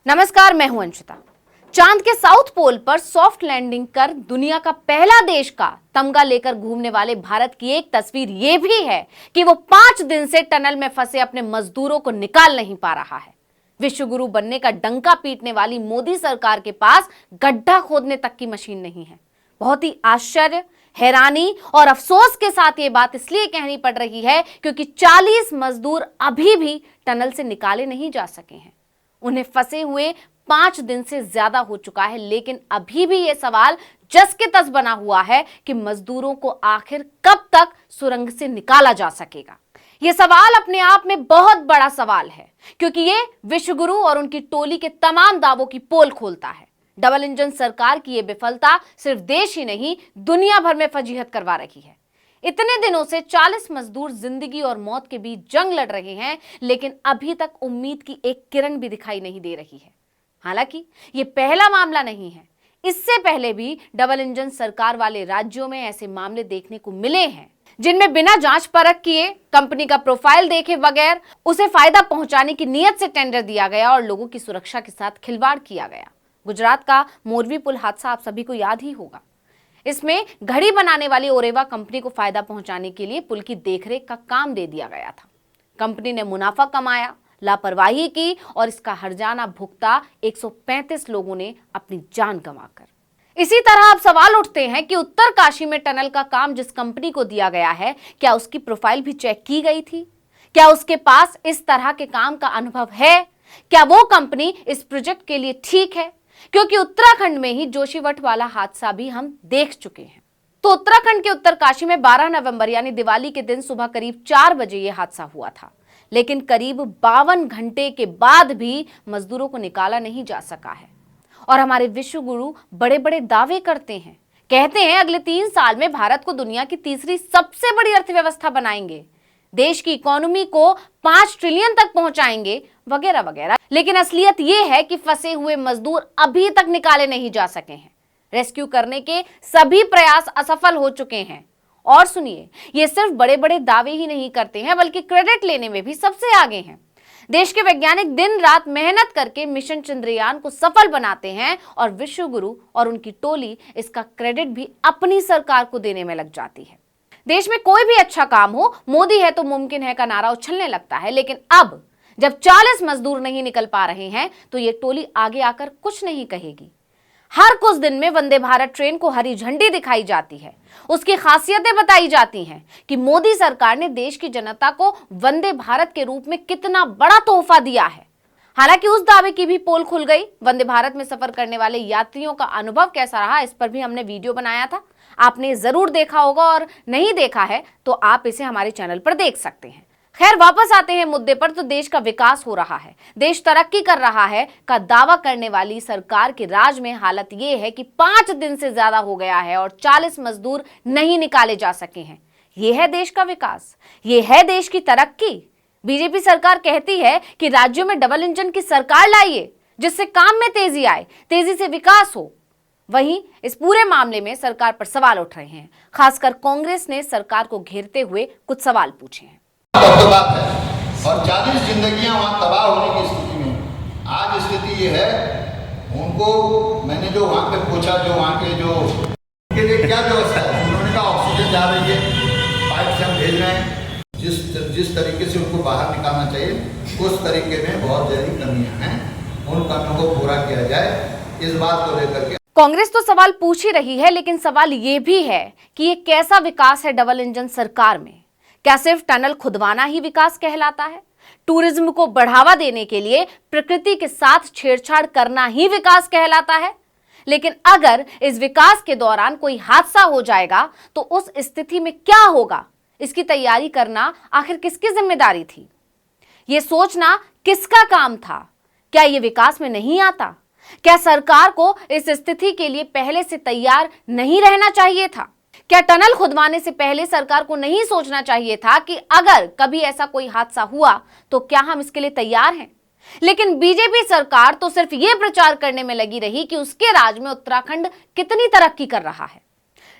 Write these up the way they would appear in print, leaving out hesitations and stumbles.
नमस्कार, मैं हूं अंशिता। चांद के साउथ पोल पर सॉफ्ट लैंडिंग कर दुनिया का पहला देश का तमगा लेकर घूमने वाले भारत की एक तस्वीर यह भी है कि वो 5 दिन से टनल में फंसे अपने मजदूरों को निकाल नहीं पा रहा है। विश्व गुरु बनने का डंका पीटने वाली मोदी सरकार के पास गड्ढा खोदने तक की मशीन नहीं है। बहुत ही आश्चर्य, हैरानी और अफसोस के साथ ये बात इसलिए कहनी पड़ रही है क्योंकि 40 मजदूर अभी भी टनल से निकाले नहीं जा सके हैं। उन्हें फंसे हुए 5 दिन से ज्यादा हो चुका है, लेकिन अभी भी यह सवाल जस के तस बना हुआ है कि मजदूरों को आखिर कब तक सुरंग से निकाला जा सकेगा। यह सवाल अपने आप में बहुत बड़ा सवाल है क्योंकि यह विश्वगुरु और उनकी टोली के तमाम दावों की पोल खोलता है। डबल इंजन सरकार की यह विफलता सिर्फ देश ही नहीं, दुनिया भर में फजीहत करवा रही है। इतने दिनों से 40 मजदूर जिंदगी और मौत के बीच जंग लड़ रहे हैं, लेकिन अभी तक उम्मीद की एक किरण भी दिखाई नहीं दे रही है। हालांकि ये पहला मामला नहीं है, इससे पहले भी डबल इंजन सरकार वाले राज्यों में ऐसे मामले देखने को मिले हैं जिनमें बिना जांच परख किए, कंपनी का प्रोफाइल देखे बगैर उसे फायदा पहुंचाने की नीयत से टेंडर दिया गया और लोगों की सुरक्षा के साथ खिलवाड़ किया गया। गुजरात का मोरवी पुल हादसा आप सभी को याद ही होगा। इसमें घड़ी बनाने वाली ओरेवा कंपनी को फायदा पहुंचाने के लिए पुल की देखरेख का काम दे दिया गया था। कंपनी ने मुनाफा कमाया, लापरवाही की और इसका हर्जाना भुगता 135 लोगों ने अपनी जान गंवाकर। इसी तरह अब सवाल उठते हैं कि उत्तरकाशी में टनल का काम जिस कंपनी को दिया गया है, क्या उसकी प्रोफाइल भी चेक की गई थी? क्या उसके पास इस तरह के काम का अनुभव है? क्या वो कंपनी इस प्रोजेक्ट के लिए ठीक है? क्योंकि उत्तराखंड में ही जोशीमठ वाला हादसा भी हम देख चुके हैं। तो उत्तराखंड के उत्तरकाशी में 12 नवंबर यानी दिवाली के दिन सुबह करीब 4 बजे यह हादसा हुआ था, लेकिन करीब 52 घंटे के बाद भी मजदूरों को निकाला नहीं जा सका है। और हमारे विश्व गुरु बड़े बड़े दावे करते हैं, कहते हैं अगले 3 साल में भारत को दुनिया की तीसरी सबसे बड़ी अर्थव्यवस्था बनाएंगे, देश की इकोनॉमी को 5 ट्रिलियन तक पहुंचाएंगे, वगैरह वगैरह। लेकिन असलियत यह है कि फंसे हुए मजदूर अभी तक निकाले नहीं जा सके हैं। रेस्क्यू करने के सभी प्रयास असफल हो चुके हैं। और सुनिए, ये सिर्फ बड़े बड़े दावे ही नहीं करते हैं, बल्कि क्रेडिट लेने में भी सबसे आगे हैं। देश के वैज्ञानिक दिन रात मेहनत करके मिशन चंद्रयान को सफल बनाते हैं और विश्व गुरु और उनकी टोली इसका क्रेडिट भी अपनी सरकार को देने में लग जाती है। देश में कोई भी अच्छा काम हो, मोदी है तो मुमकिन है का नारा उछलने लगता है। लेकिन अब जब 40 मजदूर नहीं निकल पा रहे हैं तो ये टोली आगे आकर कुछ नहीं कहेगी। हर कुछ दिन में वंदे भारत ट्रेन को हरी झंडी दिखाई जाती है, उसकी खासियतें बताई जाती हैं कि मोदी सरकार ने देश की जनता को वंदे भारत के रूप में कितना बड़ा तोहफा दिया है। हालांकि उस दावे की भी पोल खुल गई। वंदे भारत में सफर करने वाले यात्रियों का अनुभव कैसा रहा, इस पर भी हमने वीडियो बनाया था, आपने जरूर देखा होगा, और नहीं देखा है तो आप इसे हमारे चैनल पर देख सकते हैं। खैर, वापस आते हैं मुद्दे पर। तो देश का विकास हो रहा है, देश तरक्की कर रहा है का दावा करने वाली सरकार के राज में हालत यह है कि 5 दिन से ज्यादा हो गया है और 40 मजदूर नहीं निकाले जा सके हैं। यह है देश का विकास, यह है देश की तरक्की। बीजेपी सरकार कहती है कि राज्यों में डबल इंजन की सरकार लाइए जिससे काम में तेजी आए, तेजी से विकास हो। वहीं इस पूरे मामले में सरकार पर सवाल उठ रहे हैं। खासकर कांग्रेस ने सरकार को घेरते हुए कुछ सवाल पूछे हैं। बात है और 40 जिंदगियां वहां तबाह होने की स्थिति में आज स्थिति ये है। उनको मैंने जो वहां पे पूछा, जो वहां के जो उनके लिए क्या व्यवस्था है, उन्होंने कहा ऑक्सीजन जा रही है, पाइप से हम भेज रहे हैं। जिस तरीके से उनको बाहर निकालना चाहिए उस तरीके में बहुत ज्यादा कमियां हैं, उन कमियों को पूरा किया जाए, इस बात को लेकर के कांग्रेस तो सवाल पूछ ही रही है। लेकिन सवाल ये भी है कि ये कैसा विकास है डबल इंजन सरकार में? क्या सिर्फ टनल खुदवाना ही विकास कहलाता है? टूरिज्म को बढ़ावा देने के लिए प्रकृति के साथ छेड़छाड़ करना ही विकास कहलाता है? लेकिन अगर इस विकास के दौरान कोई हादसा हो जाएगा तो उस स्थिति में क्या होगा, इसकी तैयारी करना आखिर किसकी जिम्मेदारी थी? यह सोचना किसका काम था? क्या यह विकास में नहीं आता? क्या सरकार को इस स्थिति के लिए पहले से तैयार नहीं रहना चाहिए था? क्या टनल खुदवाने से पहले सरकार को नहीं सोचना चाहिए था कि अगर कभी ऐसा कोई हादसा हुआ तो क्या हम इसके लिए तैयार हैं? लेकिन बीजेपी सरकार तो सिर्फ ये प्रचार करने में लगी रही कि उसके राज में उत्तराखंड कितनी तरक्की कर रहा है।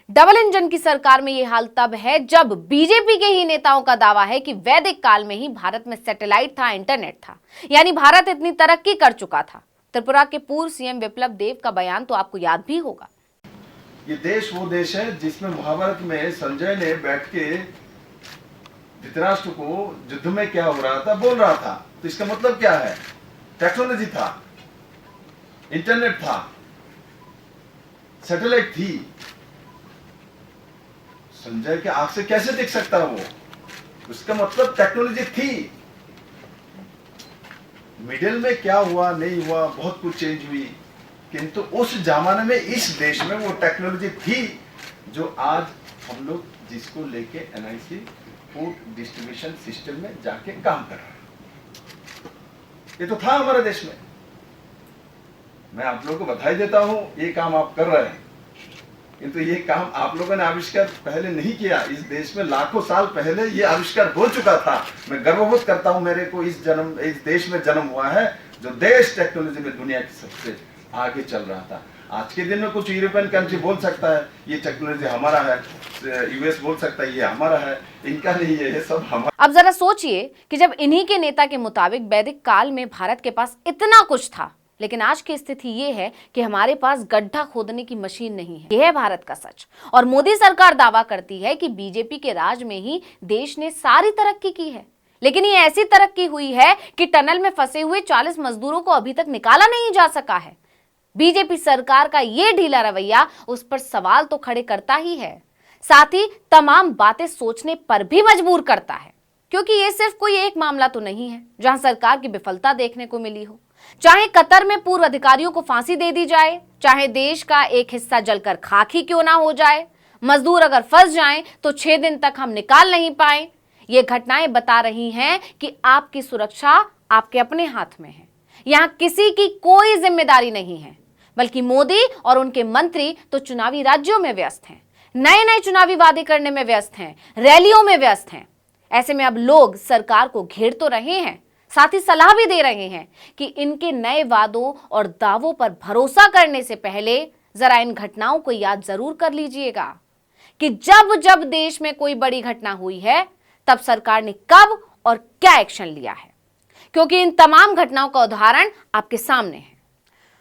डबल इंजन की सरकार में यह हाल तब है जब बीजेपी के ही नेताओं का दावा है कि वैदिक काल में ही भारत में सैटेलाइट था, इंटरनेट था, यानी भारत इतनी तरक्की कर चुका था। त्रिपुरा के पूर्व सीएम विप्लव देव का बयान तो आपको याद भी होगा। ये देश वो देश है जिसमें महाभारत में संजय ने बैठ के धृतराष्ट्र को युद्ध में क्या हो रहा था बोल रहा था। तो इसका मतलब क्या है? टेक्नोलॉजी था, इंटरनेट था, सैटेलाइट थी। संजय के आंख से कैसे देख सकता वो? उसका मतलब टेक्नोलॉजी थी। मिडिल में क्या हुआ नहीं हुआ, बहुत कुछ चेंज हुई, किंतु उस जमाने में इस देश में वो टेक्नोलॉजी थी जो आज हम लोग जिसको लेके एनआईसी फूड डिस्ट्रीब्यूशन सिस्टम में जाके काम कर रहे हैं। ये तो था हमारे देश में। मैं आप लोगों को बधाई देता हूं, ये काम आप कर रहे हैं, किंतु ये काम आप लोगों ने आविष्कार पहले नहीं किया। इस देश में लाखों साल पहले ये आविष्कार हो चुका था। मैं गर्वबोध करता हूं मेरे को इस देश में जन्म हुआ है जो देश टेक्नोलॉजी में दुनिया की सबसे आगे चल रहा था। आज के दिन में कुछ यूरोपियन कंट्री बोल सकता है ये टेक्नोलॉजी हमारा है, यूएस बोल सकता है ये हमारा है, इनका नहीं है, ये सब हमारा। अब जरा सोचिए कि जब इन्हीं के नेता के मुताबिक वैदिक काल में भारत के पास इतना कुछ था, लेकिन आज की स्थिति ये है कि हमारे पास गड्ढा खोदने की मशीन नहीं है। यह है भारत का सच। और मोदी सरकार दावा करती है कि बीजेपी के राज में ही देश ने सारी तरक्की की है, लेकिन ये ऐसी तरक्की हुई है कि टनल में फंसे हुए 40 मजदूरों को अभी तक निकाला नहीं जा सका है। बीजेपी सरकार का ये ढीला रवैया उस पर सवाल तो खड़े करता ही है, साथ ही तमाम बातें सोचने पर भी मजबूर करता है, क्योंकि ये सिर्फ कोई एक मामला तो नहीं है जहां सरकार की विफलता देखने को मिली हो। चाहे कतर में पूर्व अधिकारियों को फांसी दे दी जाए, चाहे देश का एक हिस्सा जलकर खाक ही क्यों ना हो जाए, मजदूर अगर फंस जाएं तो 6 दिन तक हम निकाल नहीं पाए, ये घटनाएं बता रही हैं कि आपकी सुरक्षा आपके अपने हाथ में है। यहां किसी की कोई जिम्मेदारी नहीं है, बल्कि मोदी और उनके मंत्री तो चुनावी राज्यों में व्यस्त हैं, नए नए चुनावी वादे करने में व्यस्त हैं, रैलियों में व्यस्त हैं। ऐसे में अब लोग सरकार को घेर तो रहे हैं, साथ ही सलाह भी दे रहे हैं कि इनके नए वादों और दावों पर भरोसा करने से पहले जरा इन घटनाओं को याद जरूर कर लीजिएगा कि जब जब देश में कोई बड़ी घटना हुई है तब सरकार ने कब और क्या एक्शन लिया है, क्योंकि इन तमाम घटनाओं का उदाहरण आपके सामने है।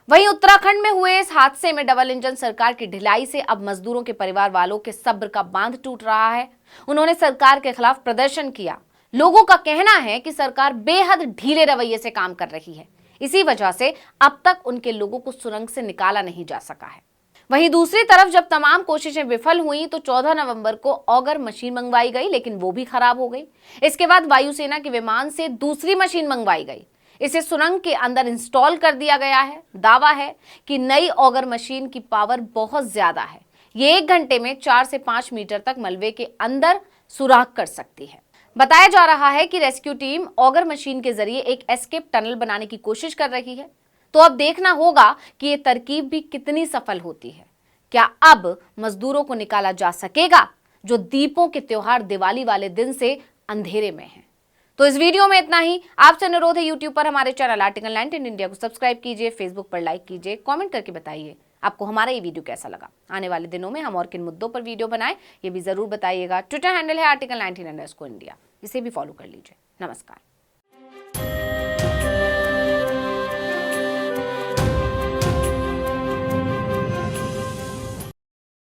वहीं उत्तराखंड में हुए इस हादसे में डबल इंजन सरकार की ढिलाई से अब मजदूरों के परिवार वालों के सब्र का बांध टूट रहा है। उन्होंने सरकार के खिलाफ प्रदर्शन किया। लोगों का कहना है कि सरकार बेहद ढीले रवैये से काम कर रही है, इसी वजह से अब तक उनके लोगों को सुरंग से निकाला नहीं जा सका है। वहीं दूसरी तरफ जब तमाम कोशिशें विफल हुई तो 14 नवंबर को ऑगर मशीन मंगवाई गई, लेकिन वो भी खराब हो गई। इसके बाद वायुसेना के विमान से दूसरी मशीन मंगवाई गई, इसे सुरंग के अंदर इंस्टॉल कर दिया गया है। दावा है कि नई ऑगर मशीन की पावर बहुत ज्यादा है, ये 1 घंटे में 4 से 5 मीटर तक मलबे के अंदर सुराख कर सकती है। बताया जा रहा है कि रेस्क्यू टीम ऑगर मशीन के जरिए एक एस्केप टनल बनाने की कोशिश कर रही है। तो अब देखना होगा कि ये तरकीब भी कितनी सफल होती है। क्या अब मजदूरों को निकाला जा सकेगा जो दीपों के त्योहार दिवाली वाले दिन से अंधेरे में है? तो इस वीडियो में इतना ही। आपसे अनुरोध है यूट्यूब पर हमारे चैनल आर्टिकल 19 इंडिया को सब्सक्राइब कीजिए, फेसबुक पर लाइक कीजिए, कमेंट करके बताइए आपको हमारा ये वीडियो कैसा लगा। आने वाले दिनों में हम और किन मुद्दों पर वीडियो बनाएं ये भी जरूर बताइएगा। ट्विटर हैंडल है आर्टिकल 19 इंडिया, इसे भी फॉलो कर लीजिए। नमस्कार।